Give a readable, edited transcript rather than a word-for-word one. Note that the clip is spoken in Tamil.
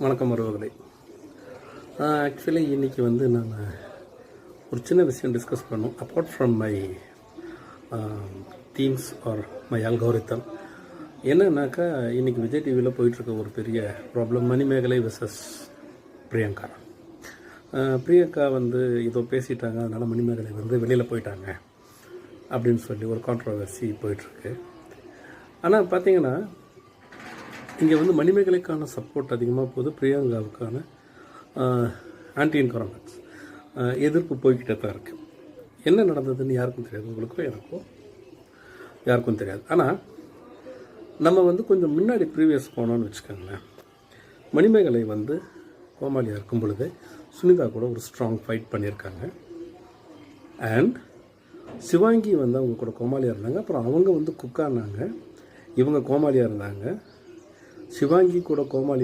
வணக்கம் உறவுகளே. ஆக்சுவலி இன்றைக்கி நான் ஒரு சின்ன விஷயம் டிஸ்கஸ் பண்ணோம். Apart from my themes R my algorithm என்னன்னாக்கா, இன்றைக்கி விஜய் டிவியில் போயிட்டுருக்க ஒரு பெரிய ப்ராப்ளம் மணிமேகலை வெர்சஸ் பிரியங்கா. பிரியங்கா ஏதோ பேசிட்டாங்க, அதனால் மணிமேகலை வெளியில் போயிட்டாங்க அப்படின்னு சொல்லி ஒரு கான்ட்ரவர்சி போயிட்டுருக்கு. ஆனால் பார்த்தீங்கன்னா, இங்கே மணிமேகலைக்கான சப்போர்ட் அதிகமாக போகுது, பிரியங்காவுக்கான ஆன்டி இன்கரமெண்ட்ஸ் எதிர்ப்பு போய்கிட்டே தான் இருக்குது. என்ன நடந்ததுன்னு யாருக்கும் தெரியாது, உங்களுக்கும் எனக்கும் யாருக்கும் தெரியாது. ஆனால் நம்ம கொஞ்சம் முன்னாடி ப்ரீவியஸ் போனோன்னு வச்சுக்கோங்களேன். மணிமேகலை கோமாளியாக இருக்கும் பொழுது சுனிதா கூட ஒரு ஸ்ட்ராங் ஃபைட் பண்ணியிருக்காங்க. அண்ட் சிவாங்கி அவங்க கூட கோமாளியாக இருந்தாங்க. அப்புறம் அவங்க குக்கானாங்க, இவங்க கோமாளியாக இருந்தாங்க. சிவாங்கி கூட கோமாளி